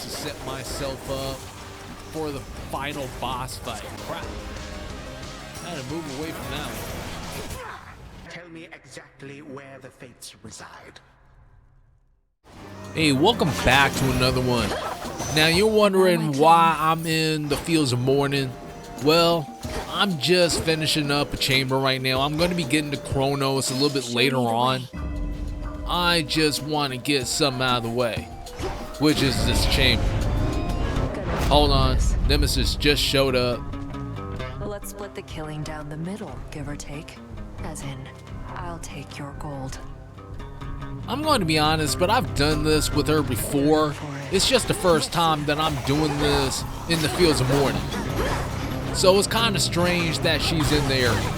to set myself up for the final boss fight. Crap. I had to move away from that one. Tell me exactly where the fates reside. Hey, welcome back to another one. Now you're wondering why I'm in the Fields of Mourning. Well, I'm just finishing up a chamber right now. I'm going to be getting to Chronos a little bit later on. I just want to get something out of the way, which is this chamber. Hold on, Nemesis just showed up. Let's split the killing down the middle, give or take. As in, I'll take your gold. I'm going to be honest, but I've done this with her before. It's just the first time that I'm doing this in the Fields of Mourning. So it's kind of strange that she's in the area.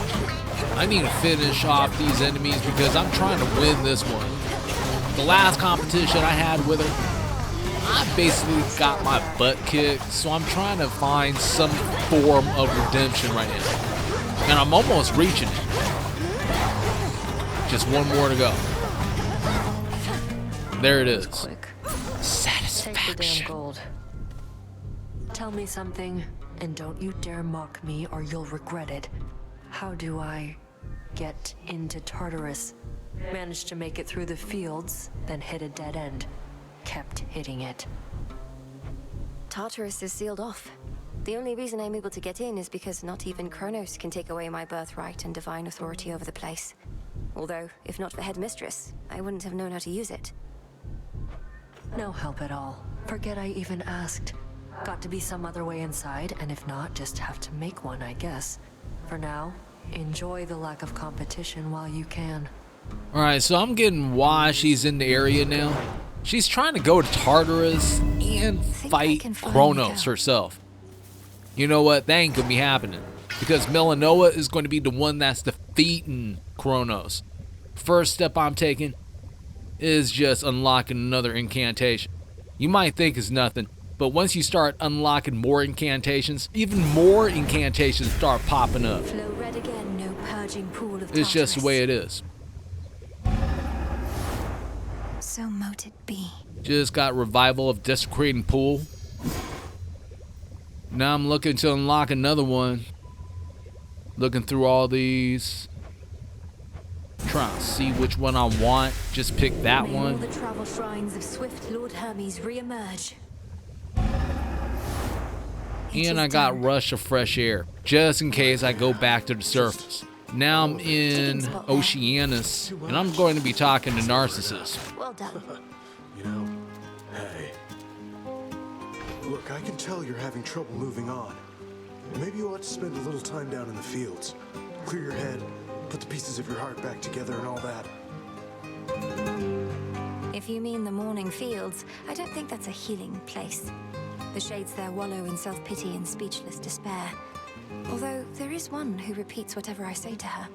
I need to finish off these enemies because I'm trying to win this one. The last competition I had with her, I basically got my butt kicked, so I'm trying to find some form of redemption right now. And I'm almost reaching it. Just one more to go. There it is. Quick. Satisfaction. Take the damn gold. Tell me something, and don't you dare mock me or you'll regret it. How do I get into Tarturas? Managed to make it through the fields, then hit a dead end. Kept hitting it. Tartarus is sealed off. The only reason I'm able to get in is because not even Chronos can take away my birthright and divine authority over the place. Although, if not for Headmistress, I wouldn't have known how to use it. No help at all. Forget I even asked. Got to be some other way inside, and if not, just have to make one, I guess. For now, enjoy the lack of competition while you can. Alright, so I'm getting why she's in the area now. She's trying to go to Tartarus and fight Chronos herself. You know what? That ain't gonna be happening. Because Melanoa is going to be the one that's defeating Chronos. First step I'm taking is just unlocking another incantation. You might think it's nothing, but once you start unlocking more incantations, even more incantations start popping up. Flow red again, no purging pool of It's just the Tartarus. way it is. So mote it be. Just got revival of desecrating pool. Now I'm looking to unlock another one. Looking through all these. Trying to see which one I want. Just pick that May all one. the travel shrines of swift Lord Hermes re-emerge. And I got Rush of Fresh Air. Just in case I go back to the surface. Now I'm in Oceanus. And I'm going to be talking to Narcissus. Well done. You know, hey. Look, I can tell you're having trouble moving on. Maybe you ought to spend a little time down in the fields. Clear your head, put the pieces of your heart back together and all that. If you mean the morning fields, I don't think that's a healing place. The shades there wallow in self-pity and speechless despair. Although there is one who repeats whatever I say to her.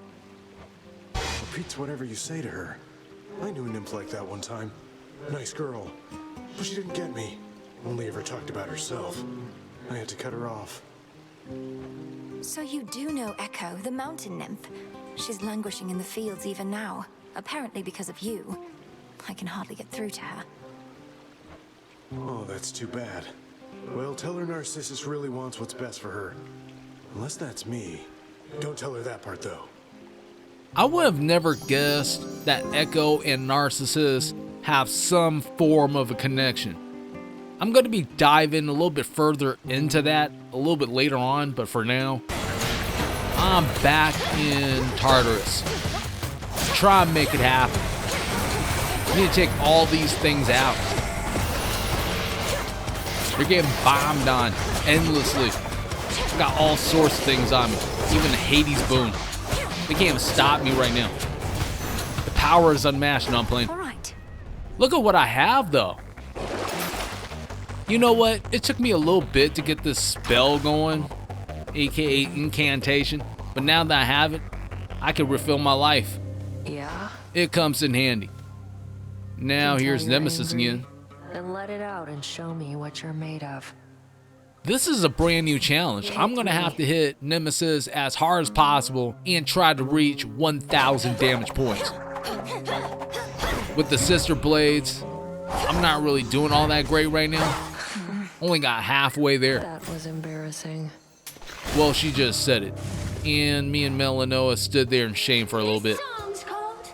Repeats whatever you say to her. I knew a nymph like that one time. Nice girl. But she didn't get me. Only ever talked about herself. I had to cut her off. So you do know Echo, the mountain nymph. She's languishing in the fields even now, apparently because of you. I can hardly get through to her. Oh, that's too bad. Well, tell her Narcissus really wants what's best for her. Unless that's me. Don't tell her that part, though. I would have never guessed that Echo and Narcissus have some form of a connection. I'm going to be diving a little bit further into that a little bit later on, but for now, I'm back in Tartarus. Try and make it happen. I need to take all these things out. They're getting bombed on endlessly. I got all sorts of things on me, even the Hades boom. They can't even stop me right now. The power is unmatched and I'm playing. All right. Look at what I have though. You know what? It took me a little bit to get this spell going, aka incantation, but now that I have it, I can refill my life. Yeah? It comes in handy. Now Can tell here's you're Nemesis angry. again. Then let it out and show me what you're made of. This is a brand new challenge. I'm gonna have to hit Nemesis as hard as possible and try to reach 1,000 damage points. With the sister blades, I'm not really doing all that great right now. Only got halfway there. That was embarrassing. Well, she just said it. And me and Melanoa stood there in shame for a little bit.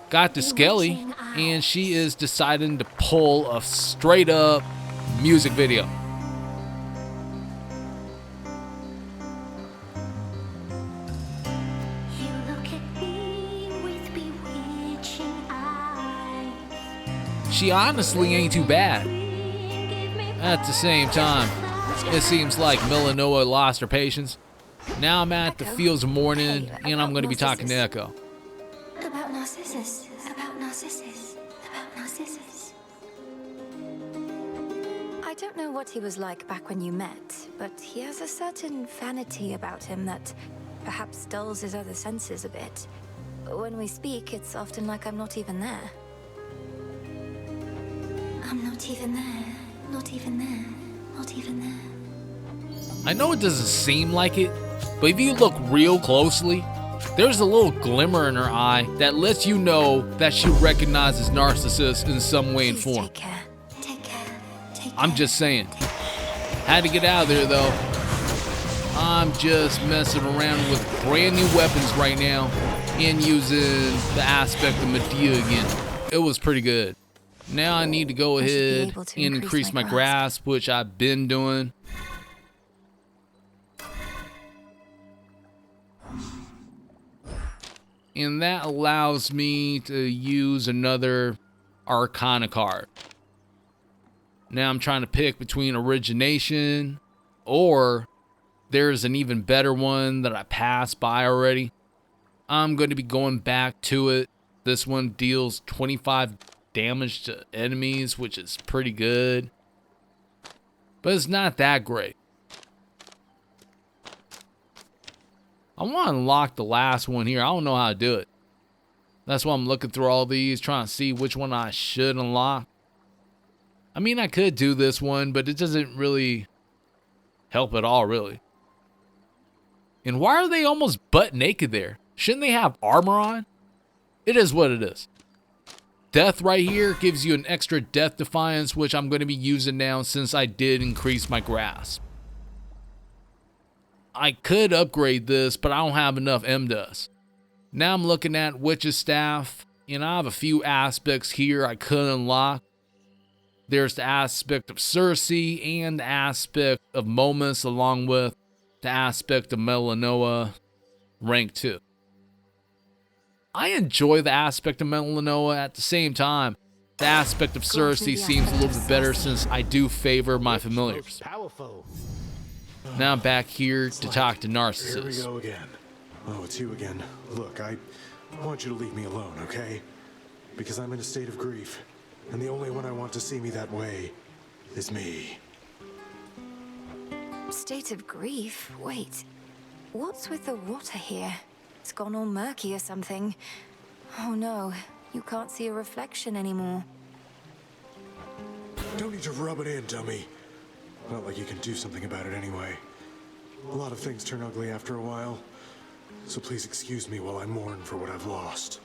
Got to Skelly, and she is deciding to pull a straight up music video. She honestly ain't too bad. At the same time, it seems like Melanoa lost her patience. Now I'm at the fields of morning, and I'm going to be talking to Echo. About Narcissus. About Narcissus. About Narcissus. I don't know what he was like back when you met, but he has a certain vanity about him that perhaps dulls his other senses a bit. When we speak, it's often like I'm not even there. I'm not even there. Not even there. Not even there. I know it doesn't seem like it, but if you look real closely, there's a little glimmer in her eye that lets you know that she recognizes Narcissus in some way and Please form. take care. Take care. Take care. I'm just saying. Had to get out of there though. I'm just messing around with brand new weapons right now and using the aspect of Medea again. It was pretty good. Now I need to go ahead and increase my grasp, which I've been doing. And that allows me to use another Arcana card. Now I'm trying to pick between Origination, or there's an even better one that I passed by already. I'm going to be going back to it. This one deals 25 damage to enemies, which is pretty good. But it's not that great. I want to unlock the last one here. I don't know how to do it. That's why I'm looking through all these, trying to see which one I should unlock. I mean, I could do this one, but it doesn't really help at all, really. And why are they almost butt naked there? Shouldn't they have armor on? It is what it is. Death right here gives you an extra death defiance, which I'm going to be using now since I did increase my grasp. I could upgrade this, but I don't have enough M-Dust. Now I'm looking at Witch's Staff, and I have a few aspects here I could unlock. There's the aspect of Circe and the aspect of Momus, along with the aspect of Melanoa, rank 2. I enjoy the aspect of Melanoa. At the same time, the aspect of Circe seems a little bit better since I do favor my familiars. Now I'm back here to talk to Narcissus. Here we go again. Oh, it's you again. Look, I want you to leave me alone, okay? Because I'm in a state of grief, and the only one I want to see me that way is me. State of grief? Wait. What's with the water here? It's gone all murky or something. Oh no, you can't see a reflection anymore. Don't need to rub it in, dummy. Not like you can do something about it anyway. A lot of things turn ugly after a while. So please excuse me while I mourn for what I've lost.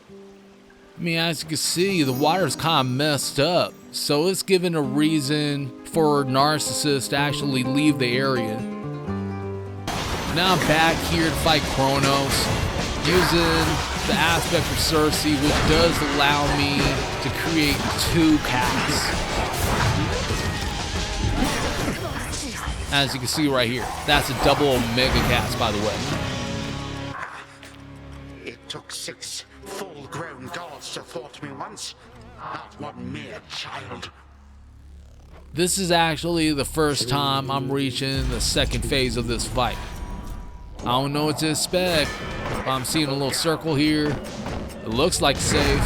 I mean, as you can see, the water's kind of messed up. So it's given a reason for Narcissus to actually leave the area. Now I'm back here to fight Chronos, using the aspect of Circe, which does allow me to create 2 casts. As you can see right here, that's a double Omega cast, by the way. It took 6 full-grown gods to thwart me once, not one mere child. This is actually the first time I'm reaching the second phase of this fight. I don't know what to expect. I'm seeing a little circle here. It looks like safe.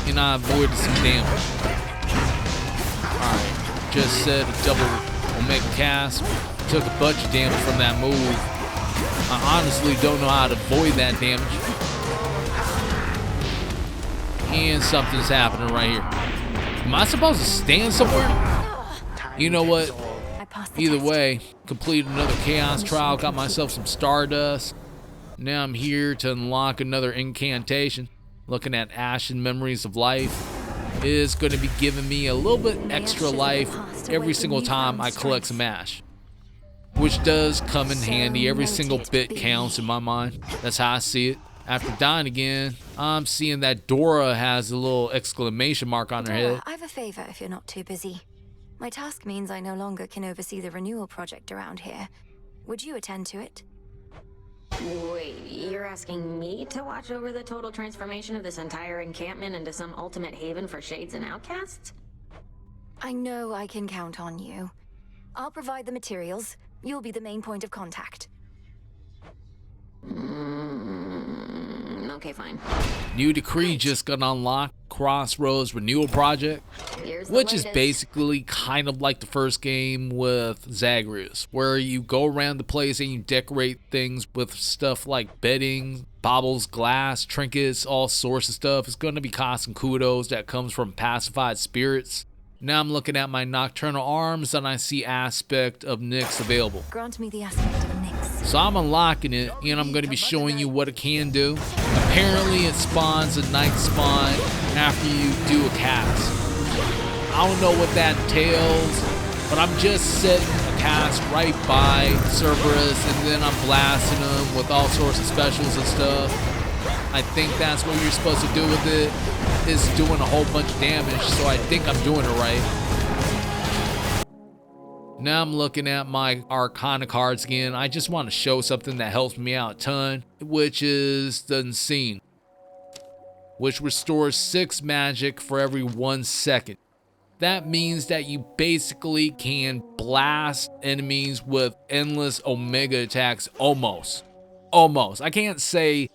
And I avoided some damage. Alright, just said a double Omega cast. Took a bunch of damage from that move. I honestly don't know how to avoid that damage. And something's happening right here. Am I supposed to stand somewhere? You know what? Either way, completed another Chaos Trial, got myself some Stardust. Now I'm here to unlock another incantation. Looking at Ashen Memories of Life is going to be giving me a little bit extra life every single time I collect some ash, which does come in handy. Every single bit counts in my mind. That's how I see it. After dying again, I'm seeing that Dora has a little exclamation mark on her head. I have a favor if you're not too busy. My task means I no longer can oversee the renewal project around here. Would you attend to it? Wait, you're asking me to watch over the total transformation of this entire encampment into some ultimate haven for shades and outcasts? I know I can count on you. I'll provide the materials. You'll be the main point of contact. Okay, fine. New decree just got unlocked, Crossroads Renewal Project, which is basically kind of like the first game with Zagreus, where you go around the place and you decorate things with stuff like bedding, baubles, glass, trinkets, all sorts of stuff. It's going to be costing kudos that comes from pacified spirits. Now I'm looking at my nocturnal arms and I see aspect of Nyx available. Grant me the aspect of Nyx. So I'm unlocking it and I'm going to be showing you what it can do. Apparently it spawns a night spawn after you do a cast. I don't know what that entails, but I'm just setting a cast right by Cerberus and then I'm blasting them with all sorts of specials and stuff. I think that's what you're supposed to do with it, is doing a whole bunch of damage, so I think I'm doing it right. Now I'm looking at my Arcana cards again. I just want to show something that helps me out a ton, which is the Unseen, which restores 6 magic for every 1 second. That means that you basically can blast enemies with endless Omega attacks, almost. I can't say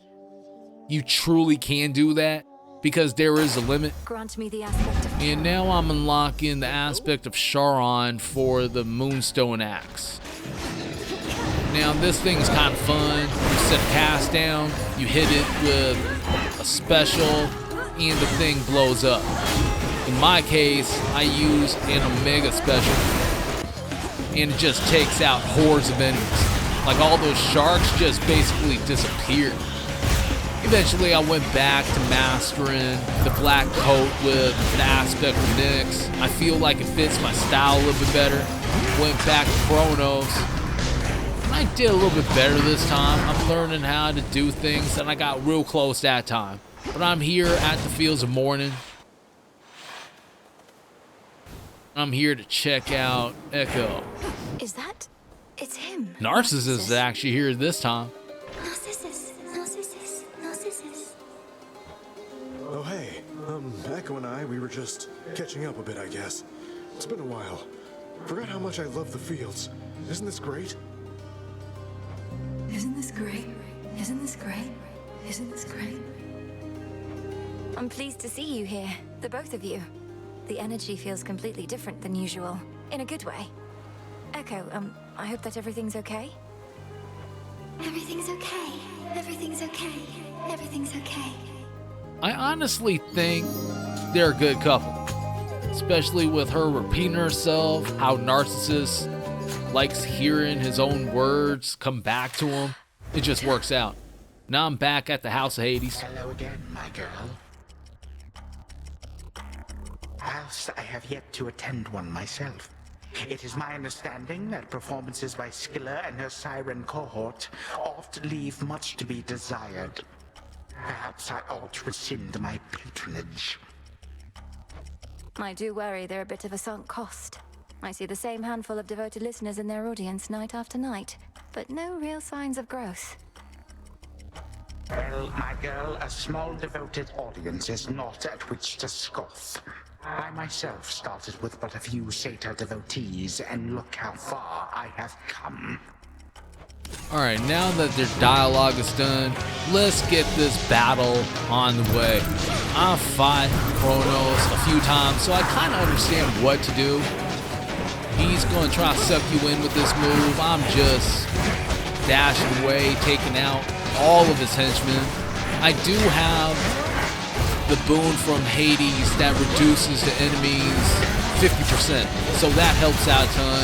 you truly can do that, because there is a limit. Grant me the aspect of... And now I'm unlocking the aspect of Charon for the Moonstone Axe. Now this thing's kind of fun. You set a cast down, you hit it with a special, and the thing blows up. In my case, I use an Omega special, and it just takes out hordes of enemies. Like all those sharks just basically disappeared. Eventually I went back to mastering the black coat with the aspect of Nyx. I feel like it fits my style a little bit better. Went back to Chronos. I did a little bit better this time. I'm learning how to do things and I got real close that time. But I'm here at the Fields of Morning. I'm here to check out Echo. Is that... It's him. Narcissus is actually here this time. Oh, hey. Echo and I, we were just catching up a bit, I guess. It's been a while. Forgot how much I love the fields. Isn't this great? Isn't this great? Isn't this great? Isn't this great? I'm pleased to see you here, the both of you. The energy feels completely different than usual, in a good way. Echo, I hope that everything's okay? Everything's okay. Everything's okay. Everything's okay. I honestly think they're a good couple, especially with her repeating herself, how Narcissus likes hearing his own words come back to him. It just works out. Now I'm back at the House of Hades. Hello again, my girl. Whilst I have yet to attend one myself, it is my understanding that performances by Skilla and her Siren cohort oft leave much to be desired. Perhaps I ought to rescind my patronage. I do worry they're a bit of a sunk cost. I see the same handful of devoted listeners in their audience night after night, but no real signs of growth. Well, my girl, a small devoted audience is not at which to scoff. I myself started with but a few Satyr devotees, and look how far I have come. Alright, now that their dialogue is done, let's get this battle on the way. I've fought Chronos a few times, so I kind of understand what to do. He's going to try to suck you in with this move. I'm just dashing away, taking out all of his henchmen. I do have the boon from Hades that reduces the enemies 50%, so that helps out a ton.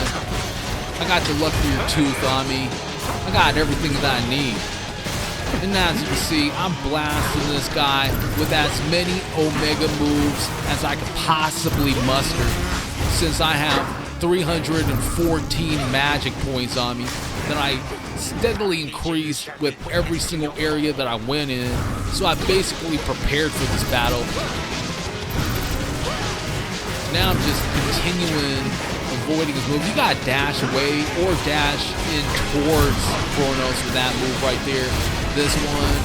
I got the luck of your tooth on me. I got everything that I need. And as you can see, I'm blasting this guy with as many Omega moves as I could possibly muster, since I have 314 magic points on me that I steadily increased with every single area that I went in. So I basically prepared for this battle. Now I'm just continuing avoiding his move. You gotta dash away or dash in towards Chronos with that move right there. This one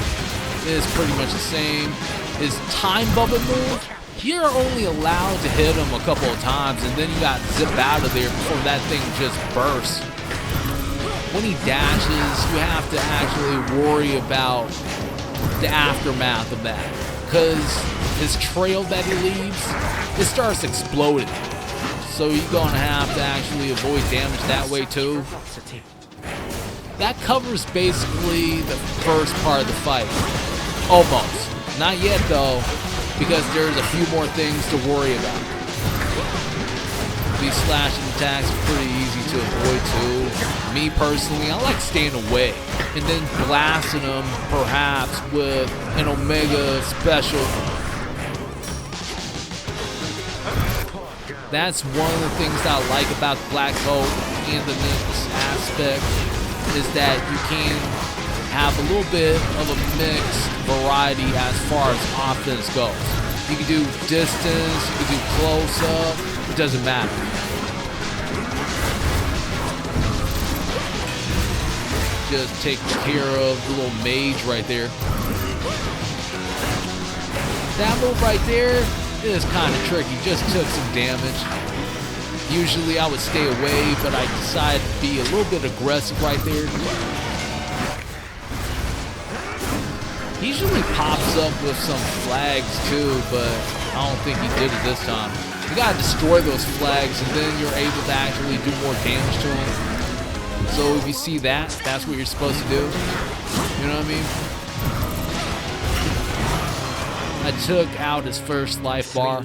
is pretty much the same. His time bubble move, you're only allowed to hit him a couple of times, and then you got to zip out of there before that thing just bursts. When he dashes, you have to actually worry about the aftermath of that, because his trail that he leaves, it starts exploding. So you're gonna have to actually avoid damage that way too. That covers basically the first part of the fight. Almost. Not yet though, because there's a few more things to worry about. These slashing attacks are pretty easy to avoid too. Me personally, I like staying away and then blasting them perhaps with an Omega special. That's one of the things that I like about the Black Coat and the mix aspect, is that you can have a little bit of a mixed variety as far as offense goes. You can do distance, you can do close up, it doesn't matter. Just take care of the little mage right there. That move right there is kind of tricky, just took some damage. Usually I would stay away, but I decided to be a little bit aggressive right there. He usually pops up with some flags too, but I don't think he did it this time. You gotta destroy those flags and then you're able to actually do more damage to him. So if you see that, that's what you're supposed to do. You know what I mean? I took out his first life bar.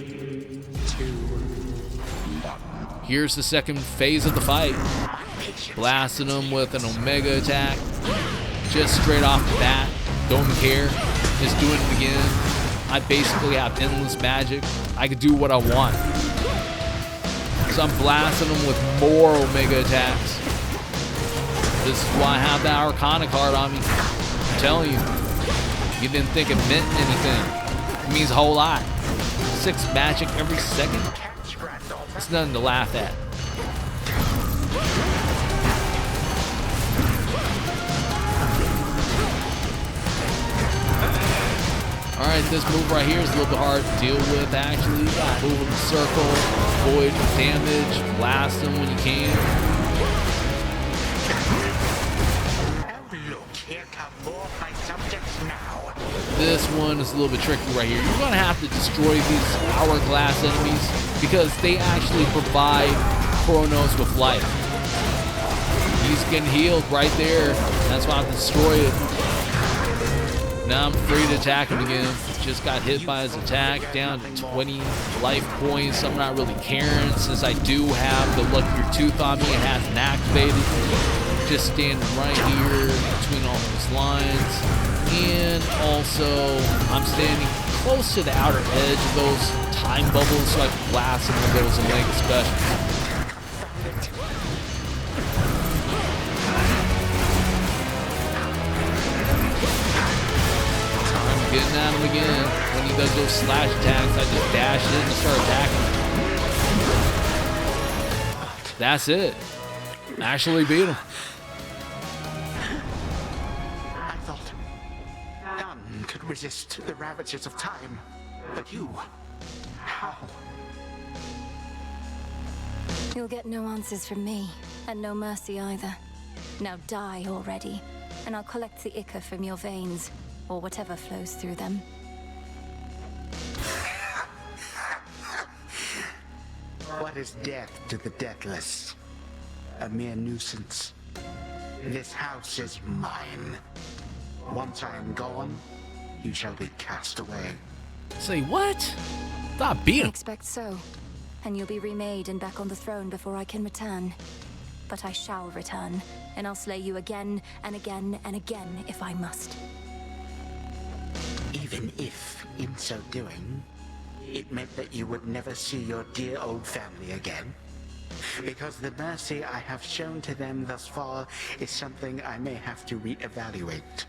Here's the second phase of the fight. Blasting him with an Omega attack. Just straight off the bat. Don't care. Just doing it again. I basically have endless magic. I can do what I want. So I'm blasting him with more Omega attacks. This is why I have that Arcana card on me. I'm telling you. You didn't think it meant anything. It means a whole lot. 6 magic every second? It's nothing to laugh at. Alright, this move right here is a little bit hard to deal with actually. You gotta move in the circle, avoid damage, blast them when you can. This one is a little bit tricky right here. You're gonna have to destroy these hourglass enemies because they actually provide Chronos with life. He's getting healed right there. That's why I have to destroy it. Now I'm free to attack him again. Just got hit by his attack, down to 20 life points. I'm not really caring since I do have the luckier tooth on me. It hasn't activated. Just standing right here between all those lines. And also, I'm standing close to the outer edge of those time bubbles so I can blast them with those Omega specials. I'm getting at him again. When he does those slash attacks, I just dash in and start attacking. That's it. Actually beat him. Resist the ravages of time. But you, how? You'll get no answers from me, and no mercy either. Now die already, and I'll collect the ichor from your veins, or whatever flows through them. What is death to the deathless? A mere nuisance. This house is mine. Once I am gone, you shall be cast away. Say what? Thought beat him. I expect so. And you'll be remade and back on the throne before I can return. But I shall return, and I'll slay you again and again and again if I must. Even if, in so doing, it meant that you would never see your dear old family again. because the mercy I have shown to them thus far is something I may have to reevaluate.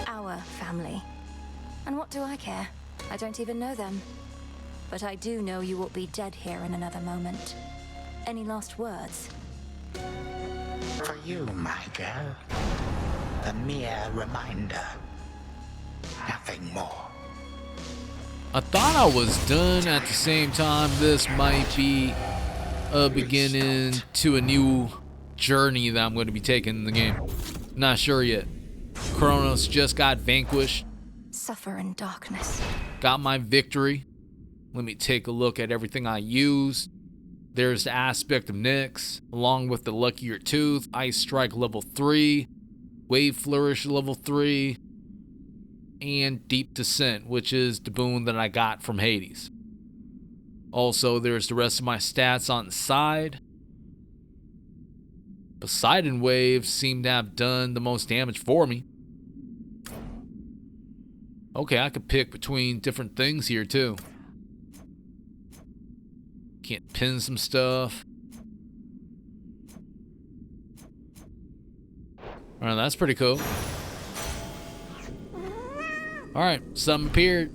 Our family. And what do I care? I don't even know them. But I do know you will be dead here in another moment. Any last words? For you, my girl, a mere reminder. Nothing more. I thought I was done. At the same time, this might be a beginning to a new journey that I'm going to be taking in the game. Not sure yet. Chronos just got vanquished. Suffer in darkness. Got my victory. Let me take a look at everything I used. There's the aspect of Nyx, along with the Luckier Tooth, Ice Strike level 3, Wave Flourish level 3, and Deep Descent, which is the boon that I got from Hades. Also, there's the rest of my stats on the side. Poseidon Wave seemed to have done the most damage for me. Okay, I could pick between different things here too. Can't pin some stuff. Alright, that's pretty cool. Alright, something appeared.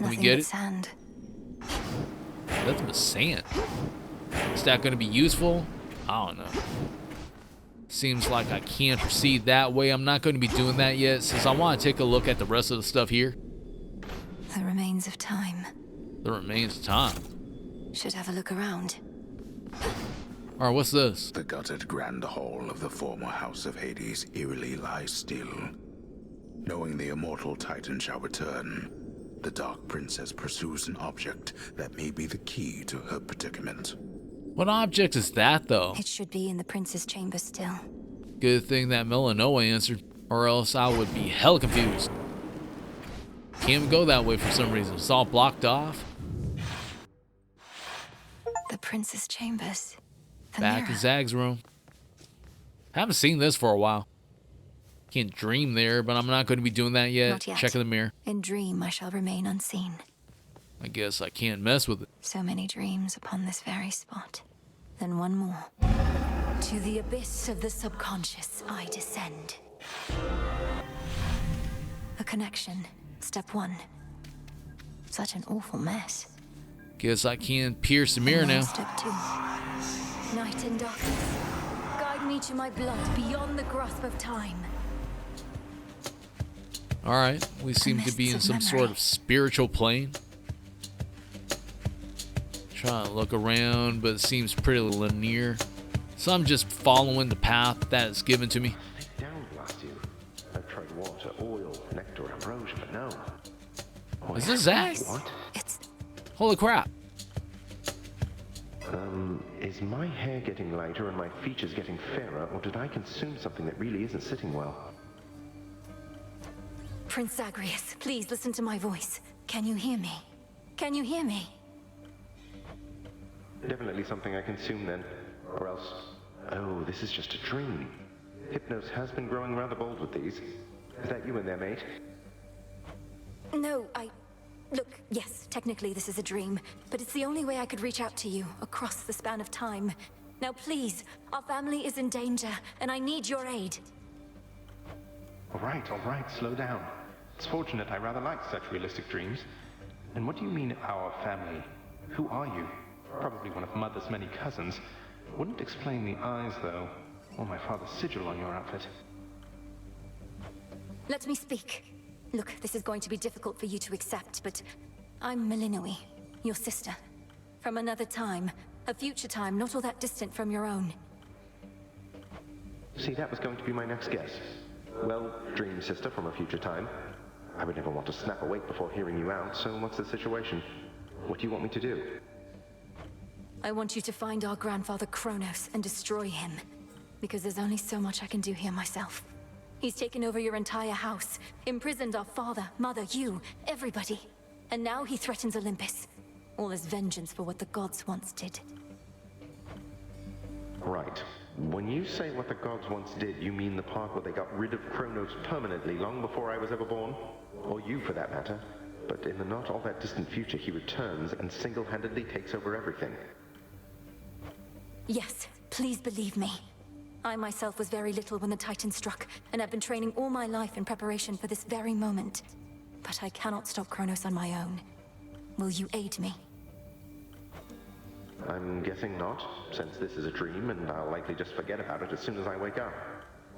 Let me get it. Sand. Nothing but sand. Is that going to be useful? I don't know. Seems like I can't proceed that way. I'm not going to be doing that yet, since I want to take a look at the rest of the stuff here. The remains of time. The remains of time. Should have a look around. Alright, what's this? The gutted grand hall of the former House of Hades eerily lies still. Knowing the immortal Titan shall return, the Dark Princess pursues an object that may be the key to her predicament. What object is that, though? It should be in the prince's chamber still. Good thing that Melanoa answered, or else I would be hell confused. Can't go that way for some reason. It's all blocked off. The prince's chambers. The Back mirror. in Zag's room. Haven't seen this for a while. Can't dream there, but I'm not going to be doing that yet. Not yet. Checking the mirror. In dream, I shall remain unseen. I guess I can't mess with it. So many dreams upon this very spot. Then one more. To the abyss of the subconscious, I descend. A connection. Step 1. Such an awful mess. Guess I can pierce the mirror now. Step 2. Night and darkness. Guide me to my blood beyond the grasp of time. Alright, we seem to be in some sort of spiritual plane. Trying to look around, but it seems pretty linear. So I'm just following the path that is given to me. Down last year. I've tried water, oil, nectar, ambrosia, but no. Is this Zag? What? It's Holy crap. Is my hair getting lighter and my features getting fairer, or did I consume something that really isn't sitting well? Prince Zagreus. Please listen to my voice. Can you hear me? Can you hear me? Definitely something I consumed then. Or else... Oh, this is just a dream. Hypnos has been growing rather bold with these. Is that you in there, mate? No, Look, yes, technically this is a dream, but it's the only way I could reach out to you, across the span of time. Now please, our family is in danger, and I need your aid. All right, slow down. It's fortunate I rather like such realistic dreams. And what do you mean, our family? Who are you? Probably one of Mother's many cousins. Wouldn't explain the eyes, though, or my father's sigil on your outfit. Let me speak. Look, this is going to be difficult for you to accept, but I'm Melinoe, your sister. From another time, a future time not all that distant from your own. See, that was going to be my next guess. Well, dream sister from a future time. I would never want to snap awake before hearing you out, so what's the situation? What do you want me to do? I want you to find our grandfather Chronos and destroy him. Because there's only so much I can do here myself. He's taken over your entire house, imprisoned our father, mother, you, everybody. And now he threatens Olympus. All as vengeance for what the gods once did. Right. When you say what the gods once did, you mean the part where they got rid of Chronos permanently long before I was ever born? Or you, for that matter? But in the not all that distant future, he returns and single-handedly takes over everything. Yes, please believe me. I myself was very little when the Titan struck, and I've been training all my life in preparation for this very moment. But I cannot stop Chronos on my own. Will you aid me? I'm guessing not, since this is a dream, and I'll likely just forget about it as soon as I wake up.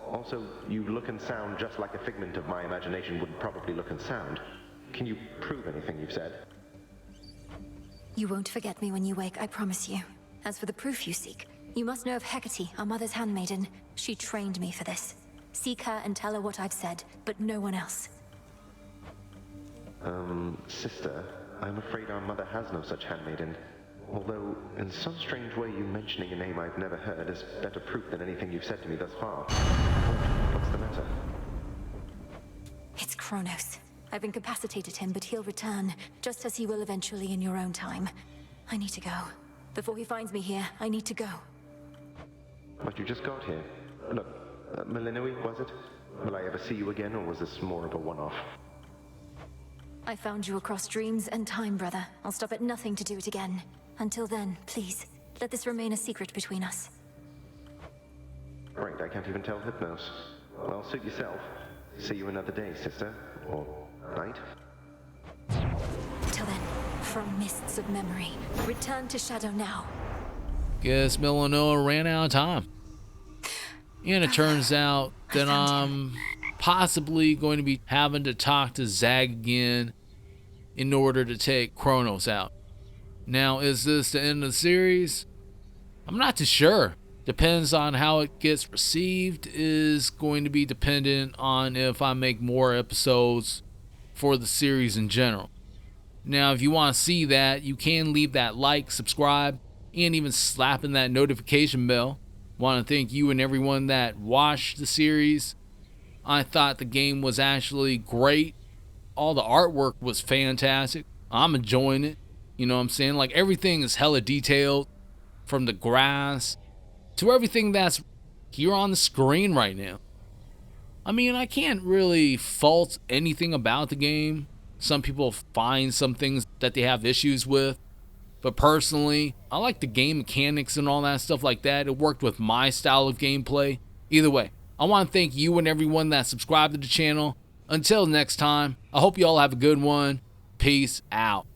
Also, you look and sound just like a figment of my imagination would probably look and sound. Can you prove anything you've said? You won't forget me when you wake, I promise you. As for the proof you seek, you must know of Hecate, our mother's handmaiden. She trained me for this. Seek her and tell her what I've said, but no one else. Sister, I'm afraid our mother has no such handmaiden. Although, in some strange way, you mentioning a name I've never heard is better proof than anything you've said to me thus far. What's the matter? It's Chronos. I've incapacitated him, but he'll return, just as he will eventually in your own time. I need to go. Before he finds me here, I need to go. But you just got here. Look, Melinoi, was it? Will I ever see you again, or was this more of a one-off? I found you across dreams and time, brother. I'll stop at nothing to do it again. Until then, please, let this remain a secret between us. Right, I can't even tell Hypnos. Well, suit yourself. See you another day, sister. Or night. Till then, from mists of memory, return to Shadow now. Guess Melanoma ran out of time. And it turns out that I'm possibly going to be having to talk to Zag again in order to take Chronos out. Now, is this the end of the series? I'm not too sure. Depends on how it gets received, is going to be dependent on if I make more episodes for the series in general. Now, if you want to see that, you can leave that like, subscribe, and even slapping that notification bell. Want to thank you and everyone that watched the series. I thought the game was actually great. All the artwork was fantastic. I'm enjoying it. You know what I'm saying? Like, everything is hella detailed, from the grass to everything that's here on the screen right now. I mean, I can't really fault anything about the game. Some people find some things that they have issues with. But personally, I like the game mechanics and all that stuff like that. It worked with my style of gameplay. Either way, I want to thank you and everyone that subscribed to the channel. Until next time, I hope you all have a good one. Peace out.